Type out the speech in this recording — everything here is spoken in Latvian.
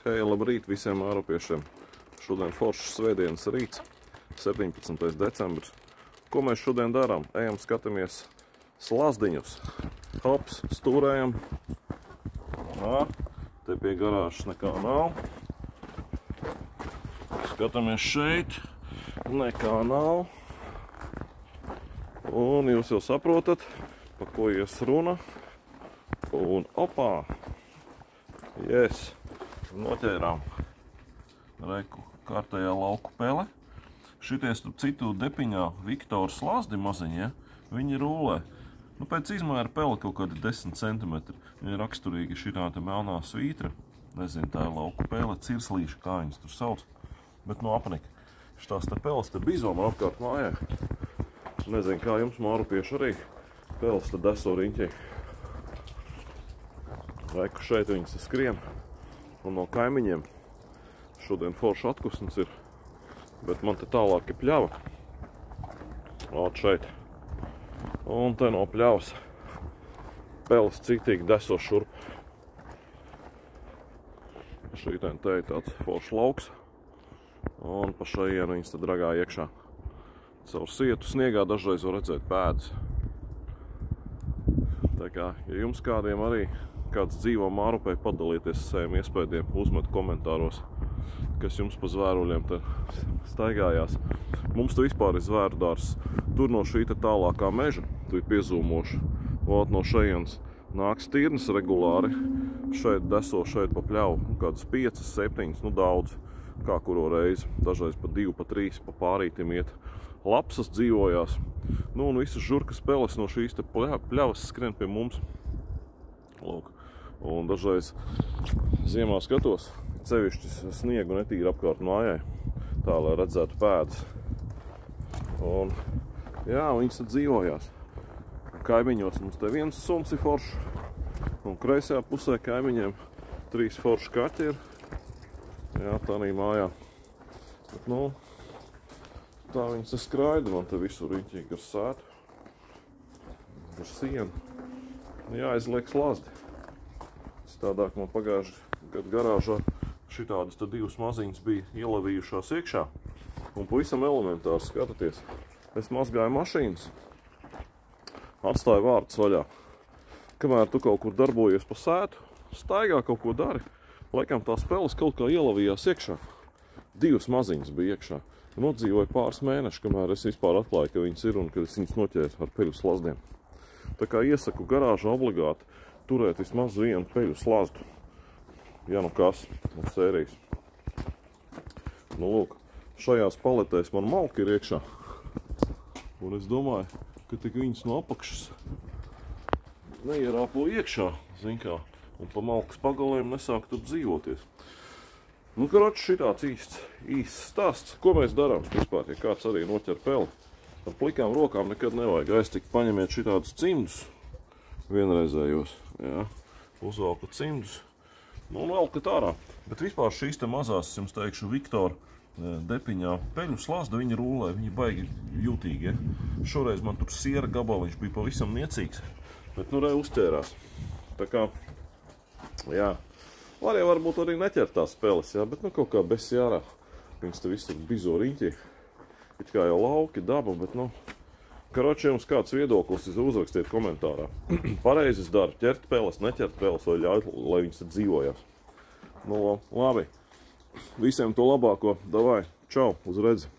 Hei, labrīt visiem āropiešiem. Šodien foršs svētdienas rīts, 17. decembris. Ko mēs šodien darām? Ejam, skatāmies slazdiņus. Hops, stūrējam. Te pie garāžas nekā nav. Skatāmies šeit. Nekā nav. Un jūs jau saprotat, pa ko ies runa. Un opā! Yes! Noķērām reiku kārtējā lauku pele. Šitie starp citu depiņā Viktora slazdi maziņi, ja? Viņi rūlē. Nu, pēc izmēra pele kaut kādi 10 cm. Viņa ir raksturīgi šitā te melnā svītra. Nezinu, tā ir lauku pele, cirslīša, kā viņas tur sauc. Bet nu apnika. Šitās te peles te bizoma apkārt mājā. Nezinu, kā jums mārupieši arī. Peles te deso riņķī. Reiku šeit viņas skrien. Un no kaimiņiem šodien forša atkusnis ir, bet man te tālāk ir pļava. Ot šeit. Un te no pļavas peles citīgi deso šurp. Šītēn te ir tāds foršs lauks. Un pa šajienu viņas te dragā iekšā. Caur sietu sniegā dažreiz var redzēt pēdas. Tā kā, ja jums kādiem arī kāds dzīvo mārupē, padalieties ar saviem iespējiem, uzmet komentāros, kas jums pa zvēruļiem te staigājās. Mums te vispār ir zvēru dārs. Tur no šī te tālākā meža, tu ir piezūmoši. Ot no šajienas nāk stirnas regulāri. Šeit deso, šeit pa pļauju. Kādas 5, 7, nu daudz, kā kuro reizi. Dažreiz pa 2, pa 3, pa pārītim iet. Lapsas dzīvojās. Nu un visas žurkas peles no šīs te pļavas skrien pie mums. Lūk. Un dažreiz ziemā skatos, cevišķi sniegu netīri apkārt mājai, tā, lai redzētu pēdas. Un, jā, viņas te dzīvojās. Kaimiņos mums te viens suns ir foršs, un kreisajā pusē kaimiņiem 3 forši kaķi ir. Jā, tā arī mājā. Bet, nu, tā viņas te skraida, man te visur riņķīgi ar sētu, ar sienu. Jā, aizliek slazdi. Tādāk man pagājuši gadu garāžā šitādas te 2 maziņas bija ielavījušās iekšā. Un pavisam elementāri, skatāties. Es mazgāju mašīnas, atstāju vārtus vaļā. Kamēr tu kaut kur darbojies pa sētu, staigā kaut ko dari, laikam tās peles kaut kā ielavījās iekšā. 2 maziņas bija iekšā. Nodzīvoju pāris mēneši, kamēr es vispār atklāju, ka viņas ir un kad es viņas noķēru ar peļu slazdiem. Tā kā iesaku garāžu obligāti turēt vismaz vienu peļu slazdu. Ja nu kas, no sērijas. Nu lūk, šajās paletēs man malki ir iekšā. Un es domāju, ka tik viņas no apakšas neierāpo iekšā, zin kā. Un pa malkas pagalēm nesāk tur dzīvoties. Nu, karoči, šitāds īsts stāsts. Ko mēs darām vispār, ja kāds arī noķer peli? Ar plikām rokām nekad nevajag. Aiztikt paņemiet šitādus cimdus vienreizējos. Jā, uzvalkat cimdus. Nu, un velkat ārā. Bet vispār šīs te mazās, es jums teikšu, Viktora depiņā peļu slazda, viņi rūlē, viņi baigi jūtīgi. Ja? Šoreiz man tur siera gabaliņš bija pavisam niecīgs, bet nu uzķērās. Tā kā, jā, var jau varbūt arī neķert tās peles, jā, bet nu kaut kā besjārā. Viņas te viss tur bizo riņķī. It kā jau lauki, daba, bet nu, karoči, jums kāds viedoklis uzrakstiet komentārā. Pareizi es daru, ķert peles, neķert peles, vai ļaut, lai viņas te dzīvojās. Nu, labi. Visiem to labāko. Davai, čau, uz redzi.